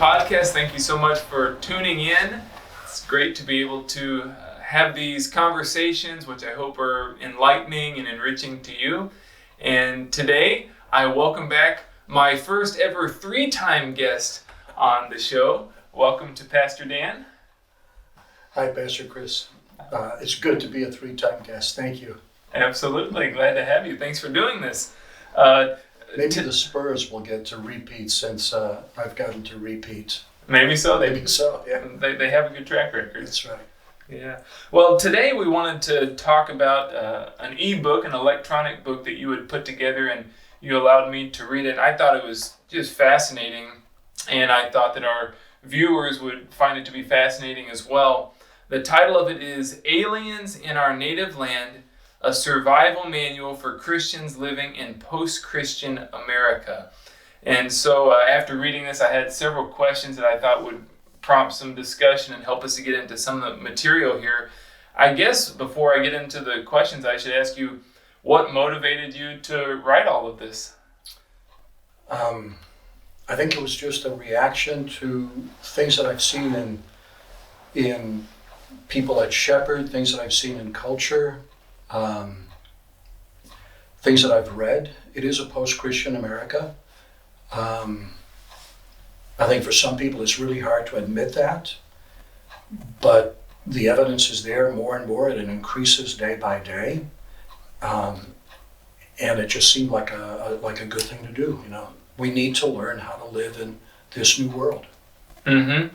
podcast. Thank you so much for tuning in. It's great to be able to have these conversations, which I hope are enlightening and enriching to you. And today, I welcome back my first ever 3-time guest on the show. Welcome to Pastor Dan. Hi, Pastor Chris. It's good to be a 3-time guest. Thank you. Absolutely. Glad to have you. Thanks for doing this. Maybe the Spurs will get to repeat since I've gotten to repeat. Maybe so. Maybe so, yeah. They have a good track record. That's right. Yeah. Well, today we wanted to talk about an e-book, an electronic book that you had put together, and you allowed me to read it. I thought it was just fascinating, and I thought that our viewers would find it to be fascinating as well. The title of it is Aliens in Our Native Land, a Survival Manual for Christians Living in Post-Christian America. And so after reading this, I had several questions that I thought would prompt some discussion and help us to get into some of the material here. I guess before I get into the questions, I should ask you, what motivated you to write all of this? I think it was just a reaction to things that I've seen in people at Shepherd, things that I've seen in culture, things that I've read. It is a post-Christian America. I think for some people it's really hard to admit that, but the evidence is there more and more, and it increases day by day. And it just seemed like a good thing to do. You know, we need to learn how to live in this new world. Mm-hmm.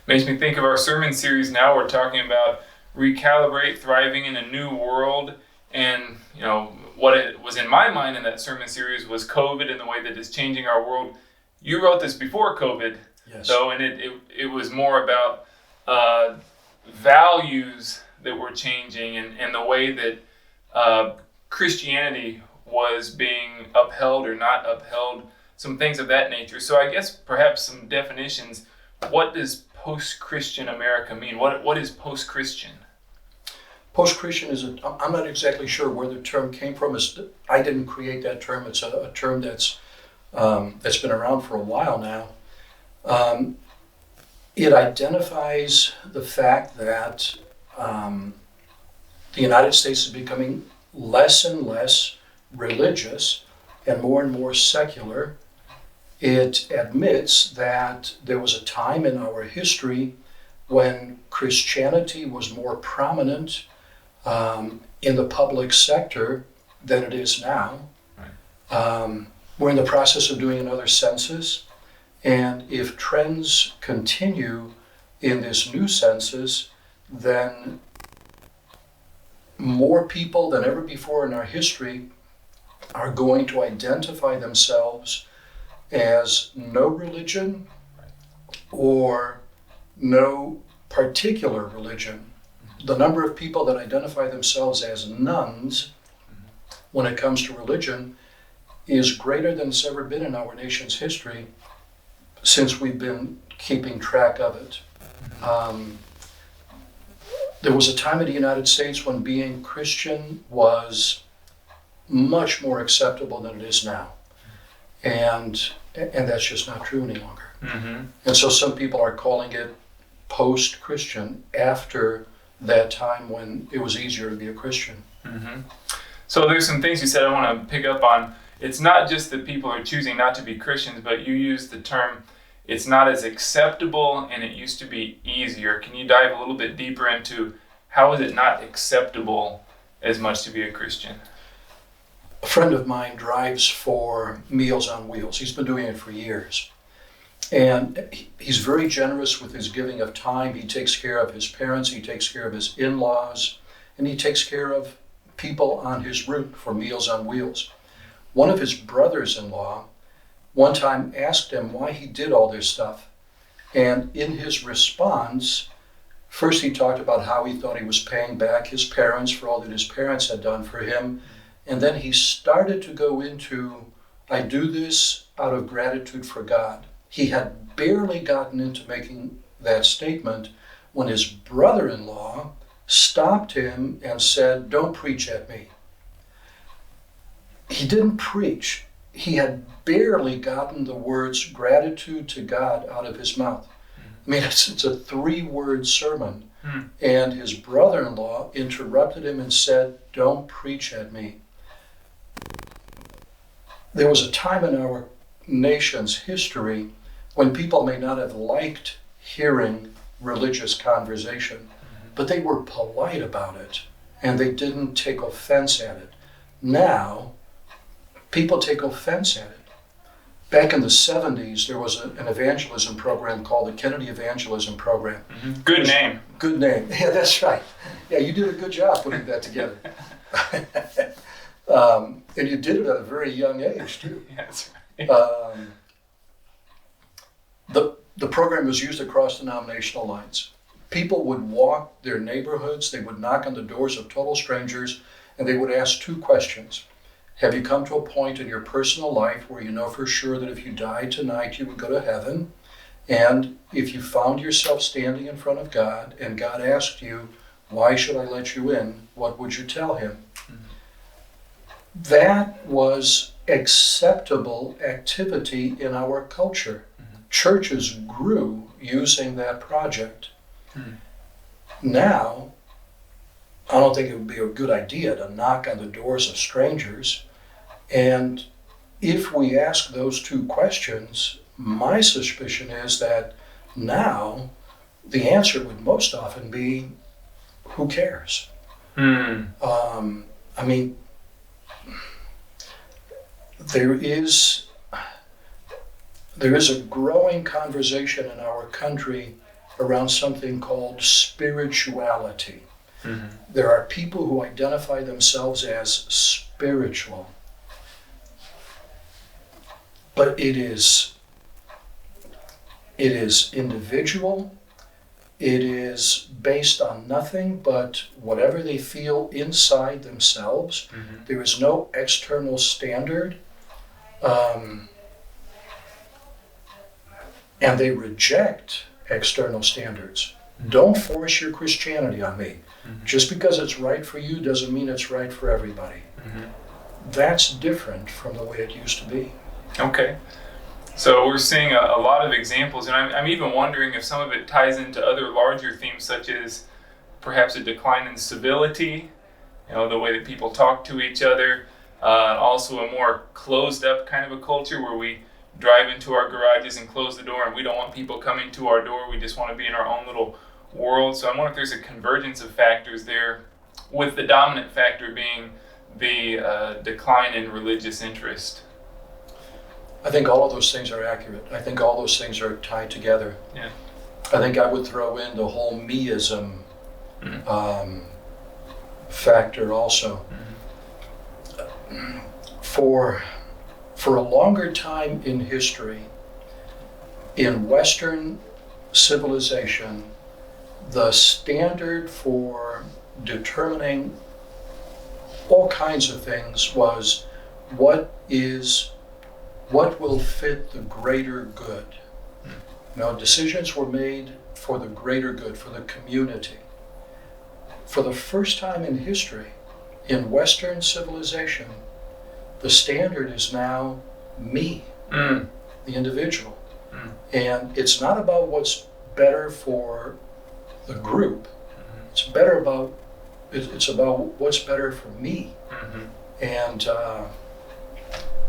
Makes me think of our sermon series now. We're talking about recalibrate, thriving in a new world. And, you know, what it was in my mind in that sermon series was COVID and the way that it's changing our world. You wrote this before COVID, yes. though, and it was more about values that were changing and the way that Christianity was being upheld or not upheld, some things of that nature. So I guess perhaps some definitions. What does post-Christian America mean? What is post-Christian? Post-Christian is I'm not exactly sure where the term came from. I didn't create that term. It's a term that's been around for a while now. It identifies the fact that the United States is becoming less and less religious and more secular. It admits that there was a time in our history when Christianity was more prominent in the public sector than it is now. Right. We're in the process of doing another census, and if trends continue in this new census, then more people than ever before in our history are going to identify themselves as no religion or no particular religion. The number of people that identify themselves as nones when it comes to religion is greater than it's ever been in our nation's history since we've been keeping track of it. There was a time in the United States when being Christian was much more acceptable than it is now. And that's just not true any longer. Mm-hmm. And so some people are calling it post-Christian after that time when it was easier to be a Christian. Mm-hmm. So there's some things you said I want to pick up on. It's not just that people are choosing not to be Christians, but you used the term, it's not as acceptable and it used to be easier. Can you dive a little bit deeper into how is it not acceptable as much to be a Christian? A friend of mine drives for Meals on Wheels. He's been doing it for years. And he's very generous with his giving of time. He takes care of his parents, he takes care of his in-laws, and he takes care of people on his route for Meals on Wheels. One of his brothers-in-law one time asked him why he did all this stuff. And in his response, first he talked about how he thought he was paying back his parents for all that his parents had done for him. And then he started to go into, I do this out of gratitude for God. He had barely gotten into making that statement when his brother-in-law stopped him and said, "Don't preach at me." He didn't preach. he had barely gotten the words gratitude to God out of his mouth. I mean, it's a 3-word sermon. And his brother-in-law interrupted him and said, "Don't preach at me." There was a time in our nation's history when people may not have liked hearing religious conversation, but they were polite about it and they didn't take offense at it. Now, people take offense at it. Back in the 70s, there was an evangelism program called the Kennedy Evangelism Program. Good name. Good name. Yeah, that's right. Yeah, you did a good job putting that together. And you did it at a very young age, too. Yeah, that's right. The program was used across denominational lines. People would walk their neighborhoods, they would knock on the doors of total strangers, and they would ask 2 questions. Have you come to a point in your personal life where you know for sure that if you died tonight you would go to heaven? And if you found yourself standing in front of God and God asked you, "Why should I let you in?" what would you tell him? That was acceptable activity in our culture. Churches grew using that project. Now, I don't think it would be a good idea to knock on the doors of strangers. And if we ask those 2 questions, my suspicion is that now the answer would most often be, who cares? I mean, there is a growing conversation in our country around something called spirituality. There are people who identify themselves as spiritual. But it is individual. It is based on nothing but whatever they feel inside themselves. There is no external standard. And they reject external standards. Don't force your Christianity on me. Just because it's right for you doesn't mean it's right for everybody. That's different from the way it used to be. Okay. So we're seeing a lot of examples, and I'm even wondering if some of it ties into other larger themes, such as perhaps a decline in civility, the way that people talk to each other, also a more closed up kind of a culture where we drive into our garages and close the door and we don't want people coming to our door. We just want to be in our own little world. So I wonder if there's a convergence of factors there, with the dominant factor being the decline in religious interest. I think all of those things are accurate. I think all those things are tied together. Yeah. I think I would throw in the whole meism factor also. For a longer time in history, in Western civilization, the standard for determining all kinds of things was what will fit the greater good. Decisions were made for the greater good, for the community. For the first time in history, in Western civilization, the standard is now me, the individual. And it's not about what's better for the group. It's about what's better for me. And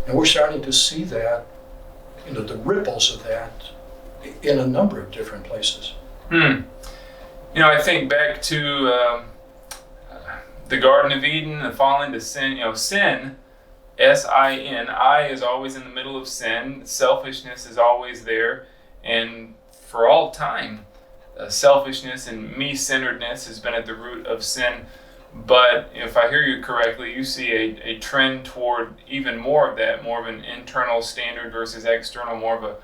we're starting to see that, the ripples of that in a number of different places. I think back to the Garden of Eden, the fall into sin. Sin, S-I-N, I is always in the middle of sin. Selfishness is always there. And for all time, selfishness and me-centeredness has been at the root of sin. But if I hear you correctly, you see a trend toward even more of that, more of an internal standard versus external, more of a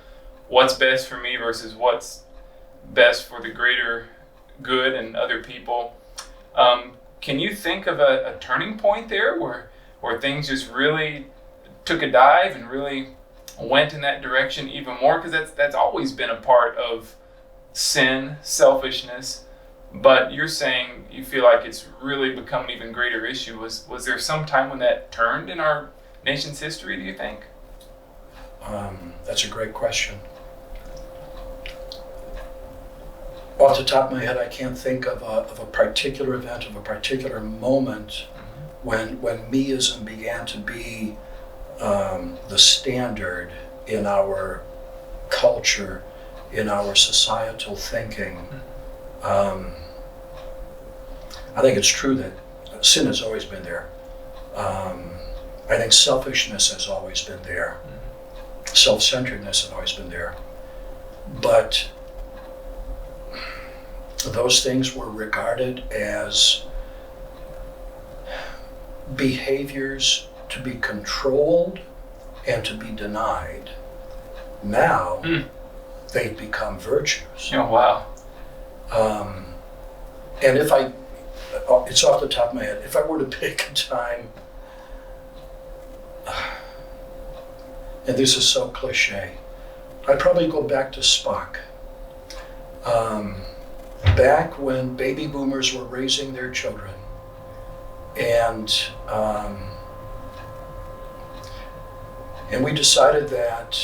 what's best for me versus what's best for the greater good and other people. Can you think of a turning point there where things just really took a dive and really went in that direction even more? Because that's always been a part of sin, selfishness. But you're saying you feel like it's really become an even greater issue. Was there some time when that turned in our nation's history, do you think? That's a great question. Off the top of my head, I can't think of a particular event, of a particular moment when Meism began to be the standard in our culture, in our societal thinking. I think it's true that sin has always been there. I think selfishness has always been there. Self-centeredness has always been there. But those things were regarded as behaviors to be controlled and to be denied. Now, they've become virtues. Oh, wow. And it's off the top of my head, if I were to pick a time, and this is so cliche, I'd probably go back to Spock. Back when baby boomers were raising their children, and we decided that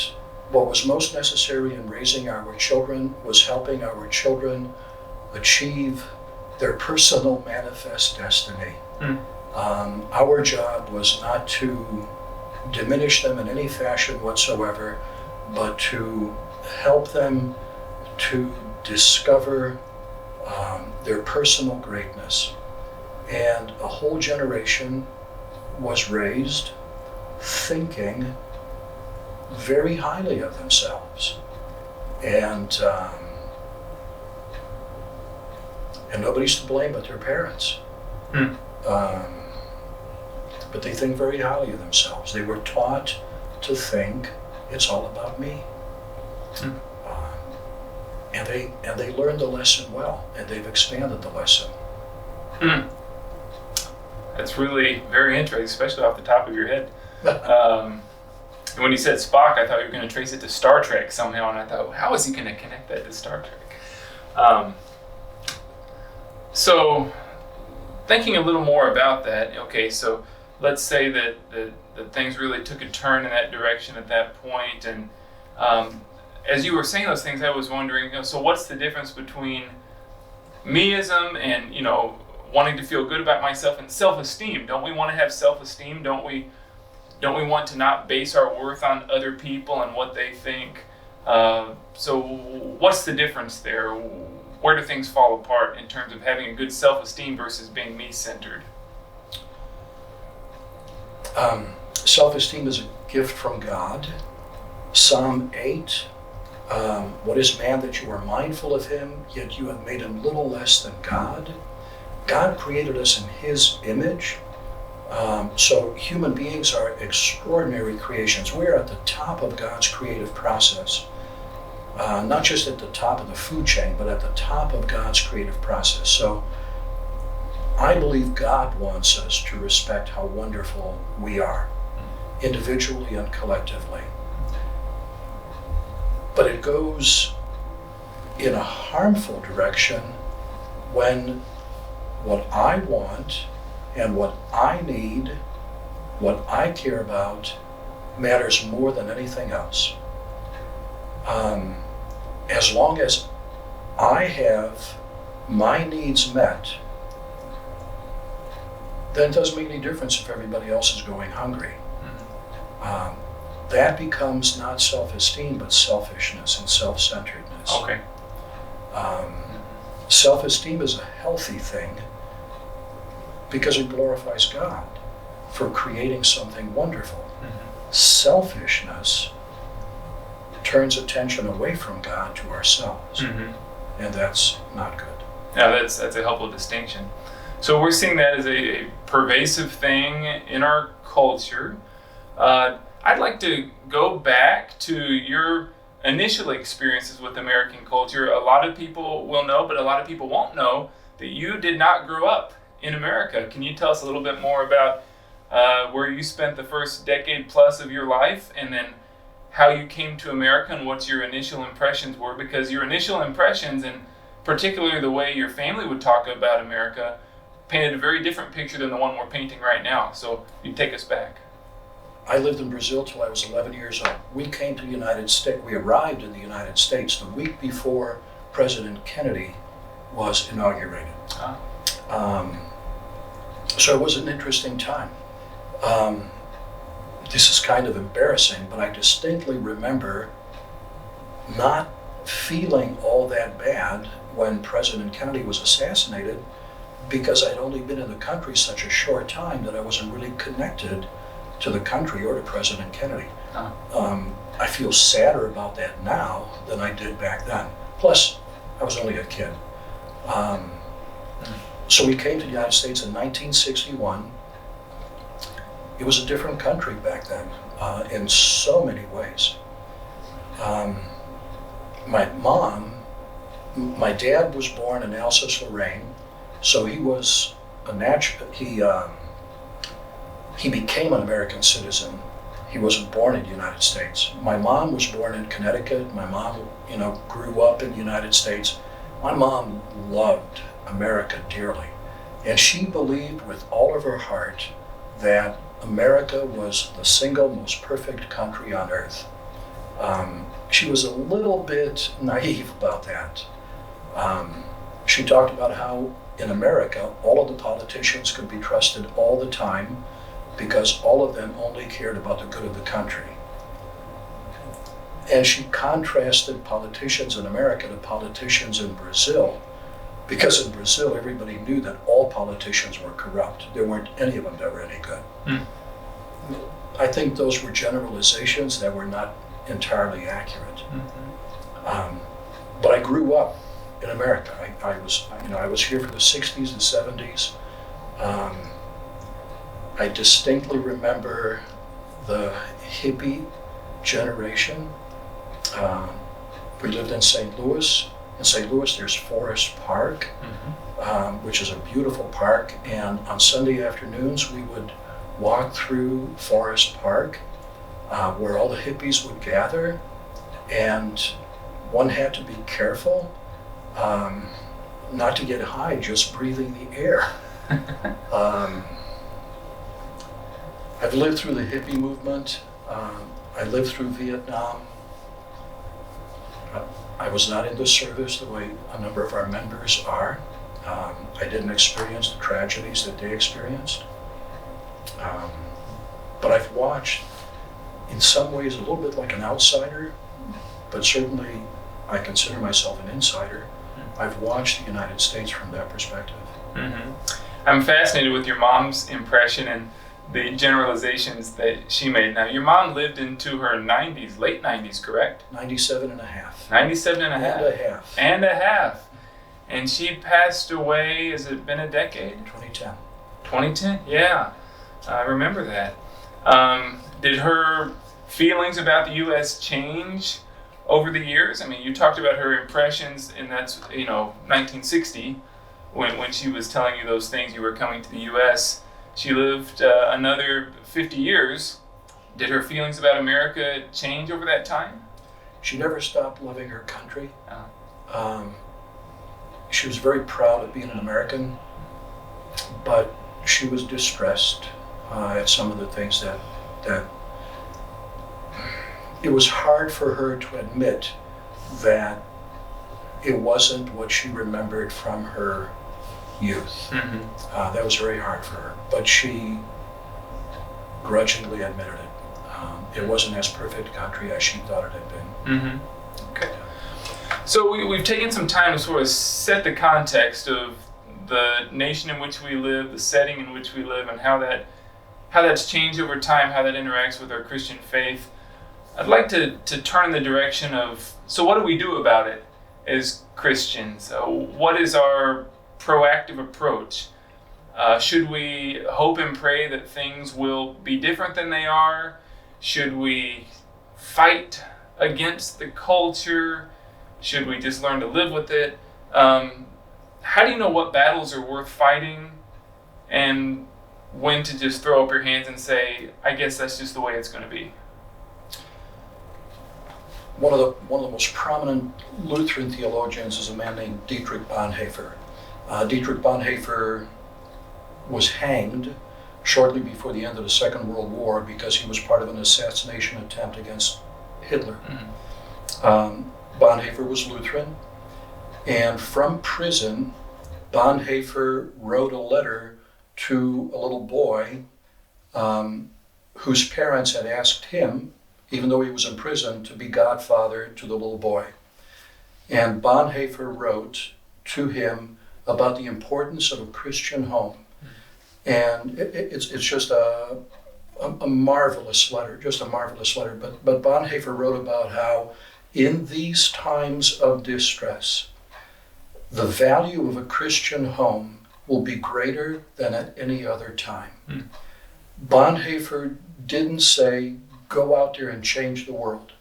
what was most necessary in raising our children was helping our children achieve their personal manifest destiny. Our job was not to diminish them in any fashion whatsoever, but to help them to discover their personal greatness. And a whole generation was raised thinking very highly of themselves. And nobody's to blame but their parents. But they think very highly of themselves. They were taught to think it's all about me. And they learned the lesson well, and they've expanded the lesson. That's really very interesting, especially off the top of your head. And when you said Spock, I thought you were going to trace it to Star Trek somehow, and I thought, how is he going to connect that to Star Trek? So, thinking a little more about that, okay, so let's say that things really took a turn in that direction at that point, and as you were saying those things, I was wondering, so what's the difference between meism and, wanting to feel good about myself and self-esteem? Don't we want to have self-esteem? Don't we want to not base our worth on other people and what they think? So what's the difference there? Where do things fall apart in terms of having a good self-esteem versus being me-centered? Self-esteem is a gift from God. Psalm 8, what is man that you are mindful of him, yet you have made him little less than God? God created us in his image. So human beings are extraordinary creations. We're at the top of God's creative process. Not just at the top of the food chain, but at the top of God's creative process. So I believe God wants us to respect how wonderful we are, individually and collectively. But it goes in a harmful direction when what I want and what I need, what I care about, matters more than anything else. As long as I have my needs met, then it doesn't make any difference if everybody else is going hungry. That becomes not self-esteem, but selfishness and self-centeredness. Okay. Self-esteem is a healthy thing because it glorifies God for creating something wonderful. Selfishness turns attention away from God to ourselves, and that's not good. Yeah, that's a helpful distinction. So we're seeing that as a pervasive thing in our culture. I'd like to go back to your initial experiences with American culture. A lot of people will know, but a lot of people won't know that you did not grow up in America. Can you tell us a little bit more about where you spent the first decade plus of your life, and then how you came to America and what your initial impressions were? Because your initial impressions, and particularly the way your family would talk about America, painted a very different picture than the one we're painting right now. So you take us back. I lived in Brazil till I was 11 years old. We came to the United States. We arrived in the United States the week before President Kennedy was inaugurated. So it was an interesting time. This is kind of embarrassing, but I distinctly remember not feeling all that bad when President Kennedy was assassinated, because I'd only been in the country such a short time that I wasn't really connected to the country or to President Kennedy. I feel sadder about that now than I did back then. Plus, I was only a kid. So we came to the United States in 1961. It was a different country back then in so many ways. My dad was born in Alsace-Lorraine, so he was a natural. He became an American citizen. He wasn't born in the United States. My mom was born in Connecticut. My mom, grew up in the United States. My mom loved America dearly, and she believed with all of her heart that America was the single most perfect country on earth. She was a little bit naive about that. She talked about how in America all of the politicians could be trusted all the time because all of them only cared about the good of the country. And she contrasted politicians in America to politicians in Brazil, because in Brazil everybody knew that all politicians were corrupt. There weren't any of them that were any good. I think those were generalizations that were not entirely accurate. But I grew up in America. I was here for the 60s and 70s. I distinctly remember the hippie generation. We lived in St. Louis. In St. Louis, there's Forest Park, which is a beautiful park. And on Sunday afternoons, we would walk through Forest Park, where all the hippies would gather. And one had to be careful not to get high just breathing the air. I've lived through the hippie movement. I lived through Vietnam. I was not in the service the way a number of our members are. I didn't experience the tragedies that they experienced. But I've watched, in some ways, a little bit like an outsider, but certainly I consider myself an insider. I've watched the United States from that perspective. I'm fascinated with your mom's impression and the generalizations that she made. Now, your mom lived into her 90s, late 90s, correct? 97 and a half. 97 and a half. And a half. And a half. And she passed away, has it been a decade? 2010. 2010? Yeah. I remember that. Did her feelings about the U.S. change over the years? I mean, you talked about her impressions, and that's, 1960, when she was telling you those things, you were coming to the U.S. She lived another 50 years. Did her feelings about America change over that time? She never stopped loving her country. She was very proud of being an American, but she was distressed at some of the things that it was hard for her to admit that it wasn't what she remembered from her youth. That was very hard for her, but she grudgingly admitted it. It wasn't as perfect a country as she thought it had been. Okay. So we've taken some time to sort of set the context of the nation in which we live, the setting in which we live, and how that's changed over time, how that interacts with our Christian faith. I'd like to turn in the direction of, so what do we do about it as Christians? What is our proactive approach? Should we hope and pray that things will be different than they are? Should we fight against the culture? Should we just learn to live with it? How do you know what battles are worth fighting and when to just throw up your hands and say, I guess that's just the way it's going to be? One of the most prominent Lutheran theologians is a man named Dietrich Bonhoeffer. Dietrich Bonhoeffer was hanged shortly before the end of the Second World War because he was part of an assassination attempt against Hitler. Bonhoeffer was Lutheran, and from prison, Bonhoeffer wrote a letter to a little boy whose parents had asked him, even though he was in prison, to be godfather to the little boy. And Bonhoeffer wrote to him about the importance of a Christian home. And it's just a marvelous letter, just a marvelous letter. But Bonhoeffer wrote about how in these times of distress, the value of a Christian home will be greater than at any other time. Bonhoeffer didn't say, go out there and change the world.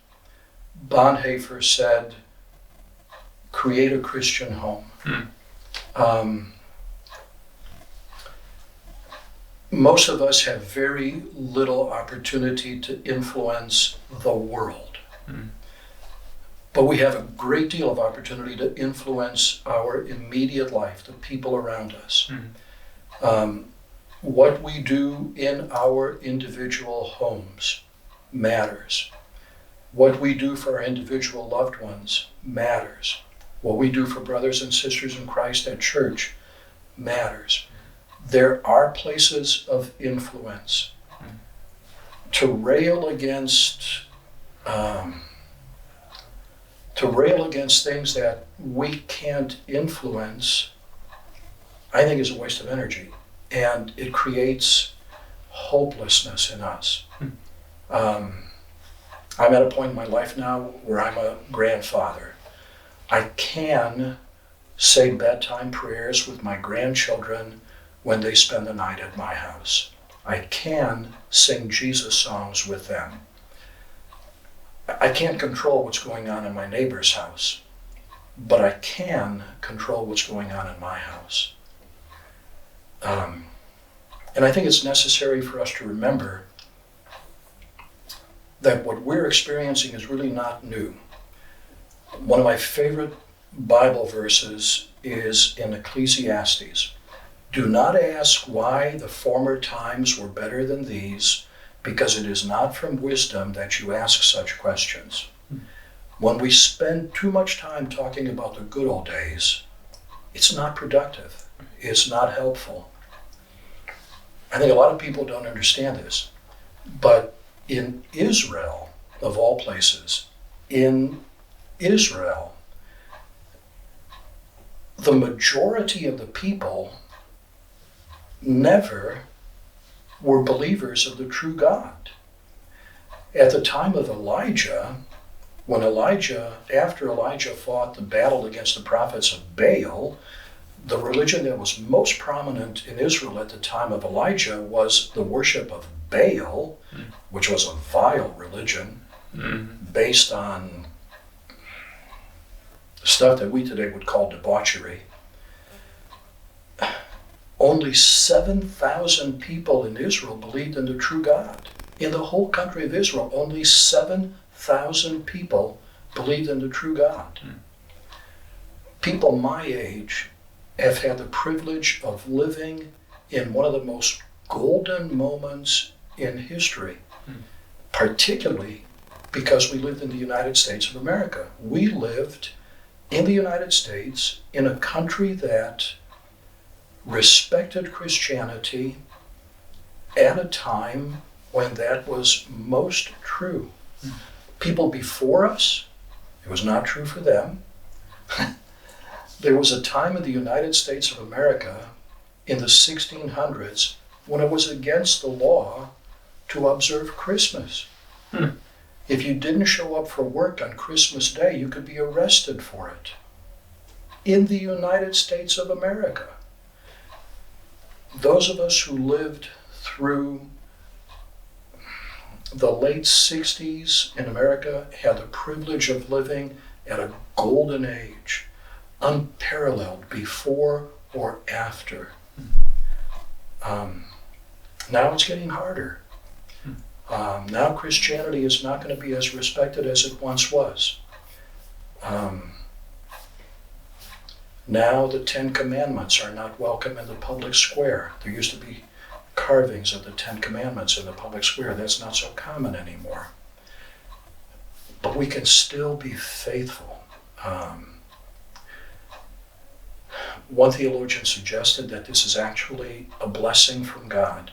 Bonhoeffer said, create a Christian home. Most of us have very little opportunity to influence the world. But we have a great deal of opportunity to influence our immediate life, the people around us. What we do in our individual homes matters. What we do for our individual loved ones matters. What we do for brothers and sisters in Christ at church matters. There are places of influence. To rail against things that we can't influence, I think is a waste of energy. And it creates hopelessness in us. I'm at a point in my life now where I'm a grandfather. I can say bedtime prayers with my grandchildren when they spend the night at my house. I can sing Jesus songs with them. I can't control what's going on in my neighbor's house, but I can control what's going on in my house. And I think it's necessary for us to remember that what we're experiencing is really not new. One of my favorite Bible verses is in Ecclesiastes. Do not ask why the former times were better than these, because it is not from wisdom that you ask such questions. When we spend too much time talking about the good old days, it's not productive. It's not helpful. I think a lot of people don't understand this, but in Israel, of all places, in Israel, the majority of the people never were believers of the true God. At the time of Elijah, after Elijah fought the battle against the prophets of Baal, the religion that was most prominent in Israel at the time of Elijah was the worship of Baal, which was a vile religion based on stuff that we today would call debauchery. Only 7,000 people in Israel believed in the true God. In the whole country of Israel, only 7,000 people believed in the true God. People my age have had the privilege of living in one of the most golden moments in history, particularly because we lived in the United States of America. We lived in the United States in a country that respected Christianity at a time when that was most true. People before us, it was not true for them. There was a time in the United States of America in the 1600s when it was against the law to observe Christmas. If you didn't show up for work on Christmas Day, you could be arrested for it. In the United States of America. Those of us who lived through the late 60s in America had the privilege of living at a golden age, unparalleled before or after. Now it's getting harder. Now Christianity is not going to be as respected as it once was. Now the 10 Commandments are not welcome in the public square. There used to be carvings of the Ten Commandments in the public square. That's not so common anymore. But we can still be faithful. One theologian suggested that this is actually a blessing from God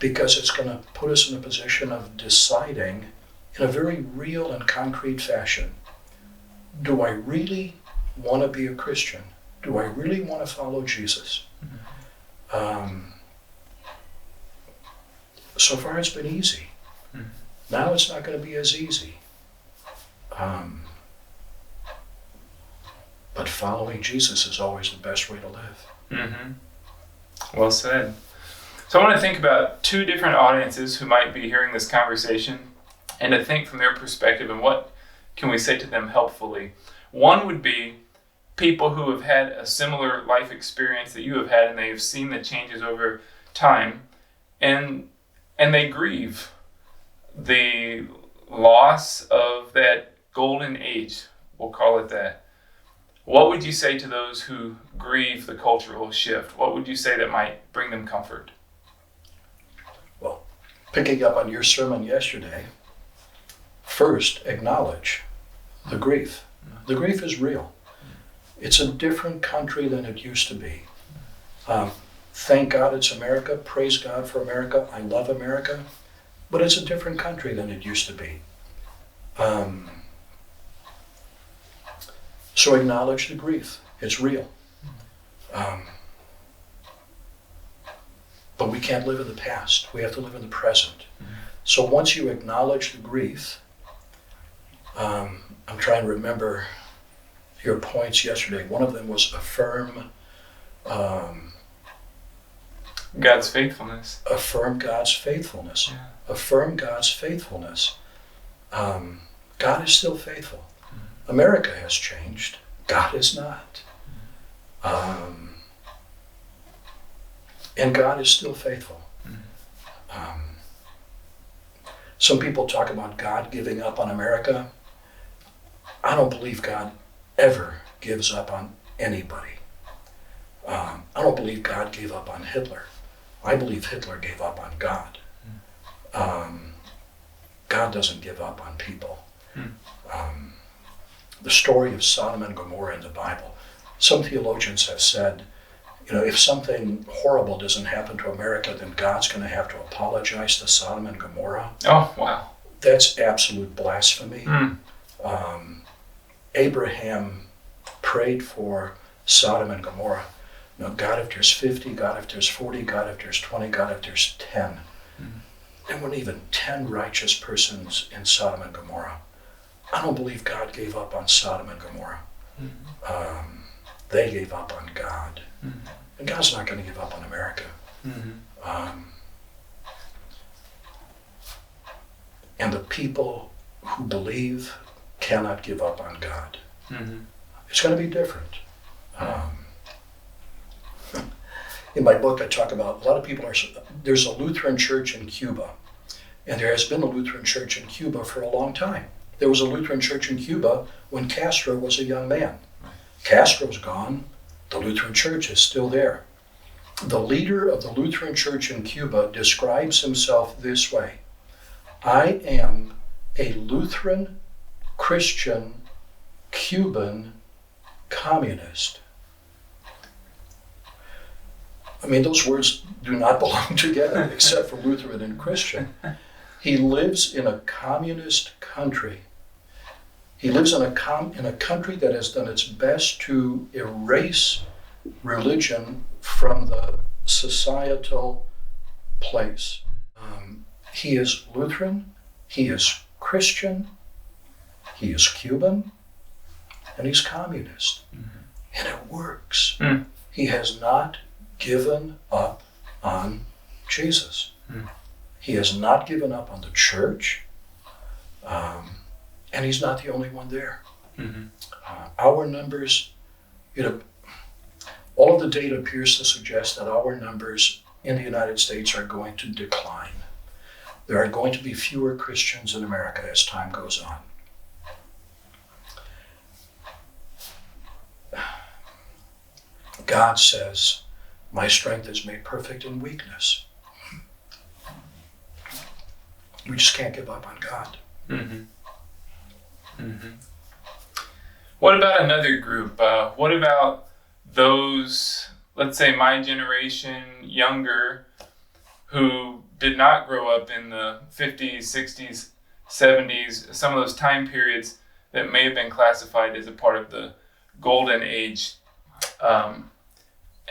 because it's going to put us in a position of deciding in a very real and concrete fashion, do I really want to be a Christian? Do I really want to follow Jesus? So far it's been easy. Now it's not going to be as easy. But following Jesus is always the best way to live. Mm-hmm. Well said. So I want to think about two different audiences who might be hearing this conversation and to think from their perspective and what can we say to them helpfully. One would be people who have had a similar life experience that you have had, and they have seen the changes over time, and they grieve the loss of that golden age, we'll call it that. What would you say to those who grieve the cultural shift? What would you say that might bring them comfort? Well, picking up on your sermon yesterday, first acknowledge the grief. The grief is real. It's a different country than it used to be. Thank God it's America. Praise God for America. I love America. But it's a different country than it used to be. So acknowledge the grief. It's real. But we can't live in the past. We have to live in the present. So once you acknowledge the grief, I'm trying to remember your points yesterday. One of them was affirm God's faithfulness. Affirm God's faithfulness. Yeah. Affirm God's faithfulness. God is still faithful. America has changed. God is not. And God is still faithful. Some people talk about God giving up on America. I don't believe God ever gives up on anybody. I don't believe God gave up on Hitler. I believe Hitler gave up on God. God doesn't give up on people. The story of Sodom and Gomorrah in the Bible, some theologians have said, if something horrible doesn't happen to America, then God's going to have to apologize to Sodom and Gomorrah. Oh, wow. That's absolute blasphemy. Abraham prayed for Sodom and Gomorrah. God, if there's 50, God, if there's 40, God, if there's 20, God, if there's 10. There weren't even 10 righteous persons in Sodom and Gomorrah. I don't believe God gave up on Sodom and Gomorrah. They gave up on God. And God's not going to give up on America. And the people who believe cannot give up on God. It's going to be different. In my book, I talk about a lot of people there's a Lutheran church in Cuba, and there has been a Lutheran church in Cuba for a long time. There was a Lutheran church in Cuba when Castro was a young man. Castro's gone. The Lutheran church is still there. The leader of the Lutheran church in Cuba describes himself this way: I am a Lutheran, Christian, Cuban communist. I mean, those words do not belong together except for Lutheran and Christian. He lives in a communist country. He lives in a country that has done its best to erase religion from the societal place. He is Lutheran, he is Christian, he is Cuban, and he's communist. And it works. He has not given up on Jesus. He has not given up on the church, and he's not the only one there. Our numbers, all of the data appears to suggest that our numbers in the United States are going to decline. There are going to be fewer Christians in America as time goes on. God says, my strength is made perfect in weakness. We just can't give up on God. Mm-hmm. Mm-hmm. What about another group? What about those, let's say my generation, younger, who did not grow up in the 50s, 60s, 70s, some of those time periods that may have been classified as a part of the golden age?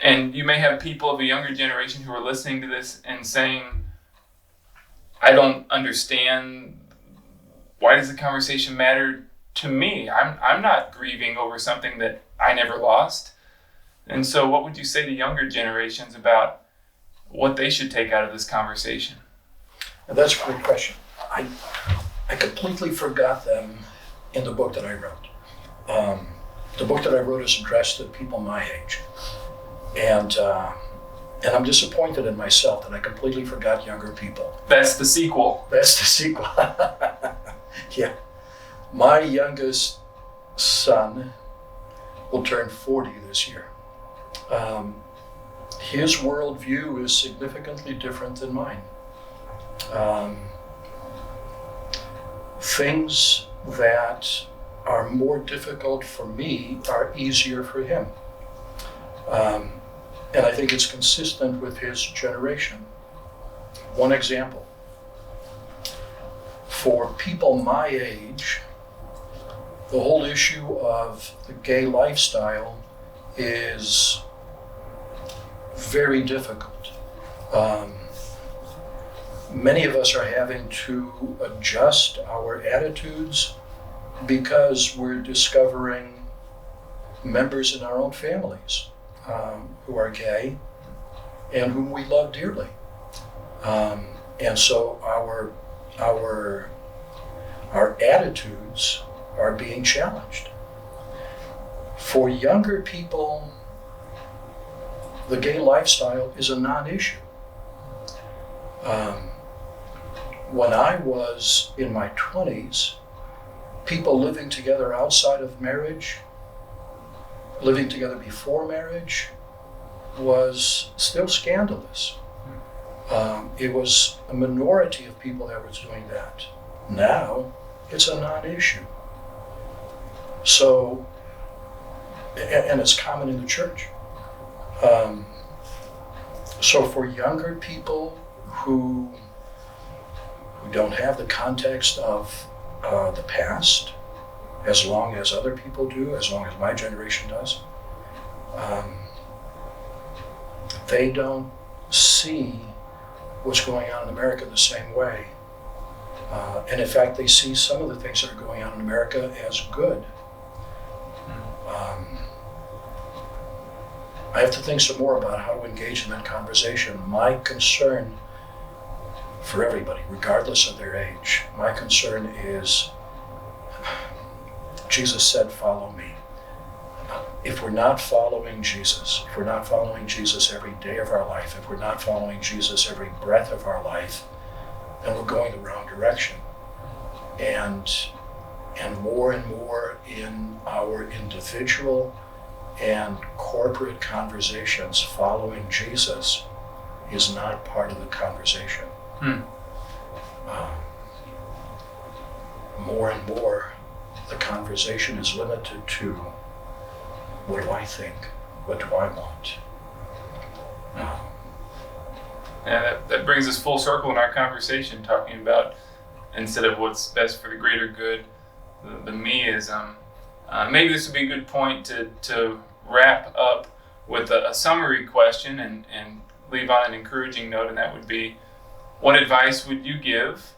And you may have people of a younger generation who are listening to this and saying, I don't understand. Why does the conversation matter to me? I'm not grieving over something that I never lost. And so what would you say to younger generations about what they should take out of this conversation? And that's a great question. I completely forgot them in the book that I wrote. The book that I wrote is addressed to people my age. And I'm disappointed in myself that I completely forgot younger people. That's the sequel. That's the sequel. Yeah. My youngest son will turn 40 this year. His worldview is significantly different than mine. Things that are more difficult for me are easier for him. And I think it's consistent with his generation. One example. For people my age, the whole issue of the gay lifestyle is very difficult. Many of us are having to adjust our attitudes because we're discovering members in our own families who are gay and whom we love dearly. And so our attitudes are being challenged. For younger people, the gay lifestyle is a non-issue. When I was in my 20s, people living together outside of marriage, living together before marriage, was still scandalous. It was a minority of people that was doing that. Now, it's a non-issue. So, and it's common in the church. So for younger people who don't have the context of the past, as long as other people do, as long as my generation does, they don't see what's going on in America the same way. And in fact, they see some of the things that are going on in America as good. I have to think some more about how to engage in that conversation. My concern for everybody, regardless of their age, my concern is, Jesus said, follow me. If we're not following Jesus, if we're not following Jesus every day of our life, if we're not following Jesus every breath of our life, then we're going the wrong direction. And more in our individual and corporate conversations, following Jesus is not part of the conversation. More and more, the conversation is limited to, what do I think? What do I want? Yeah, that brings us full circle in our conversation, talking about, instead of what's best for the greater good, the meism. Maybe this would be a good point to wrap up with a summary question and leave on an encouraging note, and that would be, what advice would you give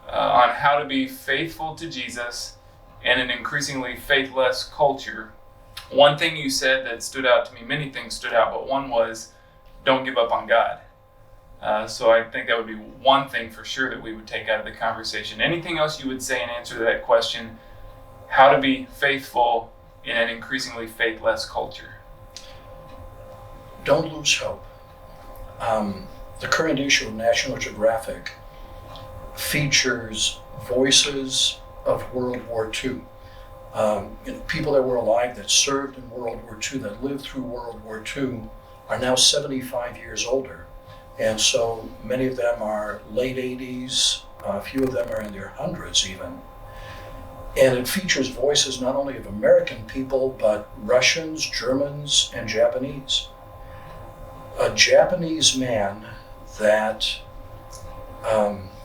on how to be faithful to Jesus in an increasingly faithless culture? One thing you said that stood out to me, many things stood out, but one was, don't give up on God. So I think that would be one thing for sure that we would take out of the conversation. Anything else you would say in answer to that question, how to be faithful in an increasingly faithless culture? Don't lose hope. The current issue of National Geographic features voices of World War II. People that were alive that served in World War II, that lived through World War II, are now 75 years older. And so many of them are late 80s, A few of them are in their hundreds even. And it features voices not only of American people, but Russians, Germans, and Japanese. A Japanese man that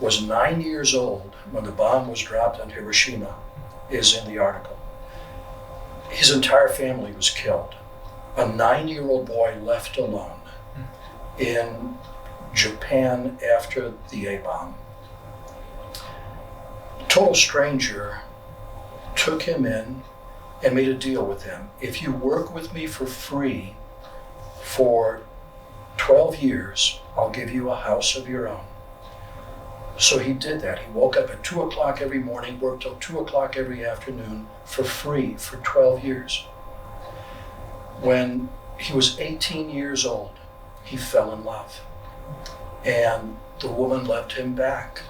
was 9 years old when the bomb was dropped on Hiroshima is in the article. His entire family was killed. A 9-year-old boy left alone in Japan after the A-bomb. Total stranger took him in and made a deal with him. If you work with me for free for 12 years, I'll give you a house of your own. So he did that. He woke up at 2 o'clock every morning, worked till 2 o'clock every afternoon for free for 12 years. When he was 18 years old, he fell in love. And the woman loved him back.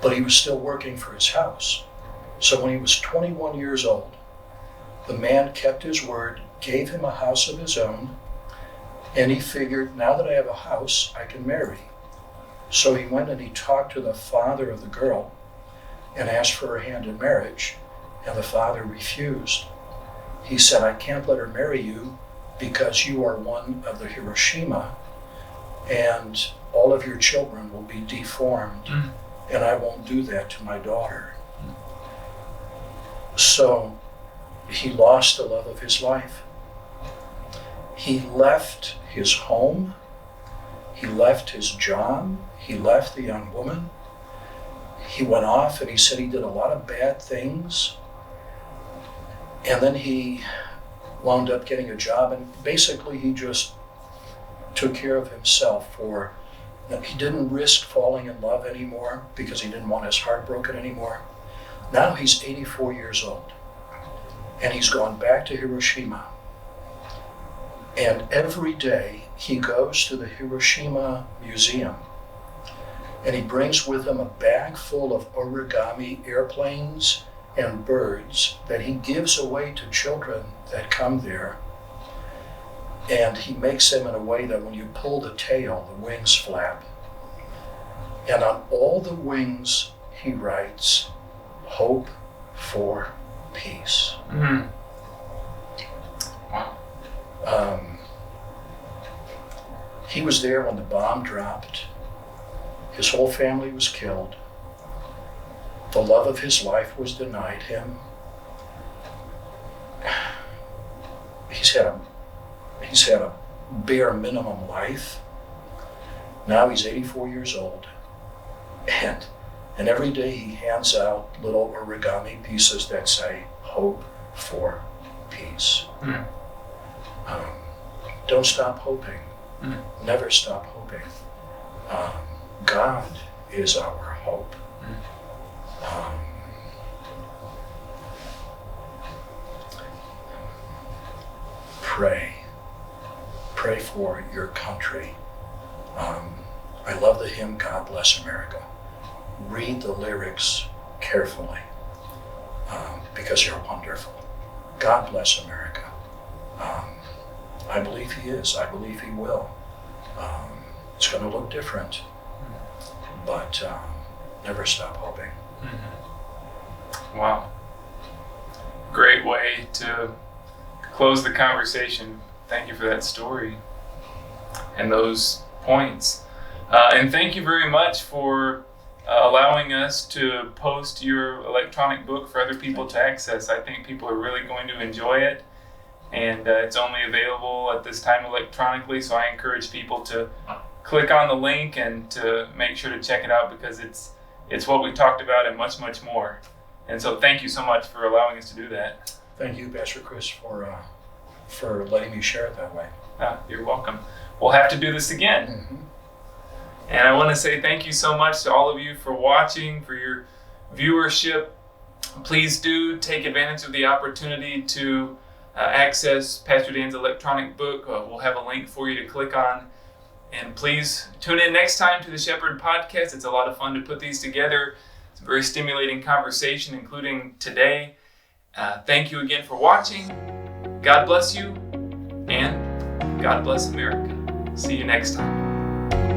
But he was still working for his house. So when he was 21 years old, the man kept his word, gave him a house of his own, and he figured, now that I have a house, I can marry. So he went and he talked to the father of the girl and asked for her hand in marriage, and the father refused. He said, I can't let her marry you because you are one of the Hiroshima, and all of your children will be deformed, and I won't do that to my daughter. So he lost the love of his life. He left his home, he left his job, he left the young woman. He went off and he said he did a lot of bad things. And then he wound up getting a job, and basically he just took care of himself. He didn't risk falling in love anymore because he didn't want his heart broken anymore. Now he's 84 years old, and he's gone back to Hiroshima. And every day he goes to the Hiroshima Museum, and he brings with him a bag full of origami airplanes and birds that he gives away to children that come there. And he makes them in a way that when you pull the tail, the wings flap. And on all the wings, he writes, hope for peace. Mm-hmm. Wow. He was there when the bomb dropped. His whole family was killed. The love of his life was denied him. He's had a bare minimum life. Now he's 84 years old. And every day he hands out little origami pieces that say, hope for peace. Mm. Don't stop hoping. Mm. Never stop hoping. God is our hope. Pray for your country. I love the hymn, God Bless America. Read the lyrics carefully because they're wonderful. God bless America. I believe he is. I believe he will. It's going to look different, but never stop hoping. Mm-hmm. Wow. Great way to close the conversation. Thank you for that story and those points. And thank you very much for allowing us to post your electronic book for other people to access. I think people are really going to enjoy it. And it's only available at this time electronically, so I encourage people to click on the link and to make sure to check it out, because it's what we talked about and much, much more. And so thank you so much for allowing us to do that. Thank you, Pastor Chris, for letting me share it that way. You're welcome. We'll have to do this again. Mm-hmm. And I want to say thank you so much to all of you for watching, for your viewership. Please do take advantage of the opportunity to access Pastor Dan's electronic book. We'll have a link for you to click on. And please tune in next time to the Shepherd Podcast. It's a lot of fun to put these together. It's a very stimulating conversation, including today. Thank you again for watching. God bless you, and God bless America. See you next time.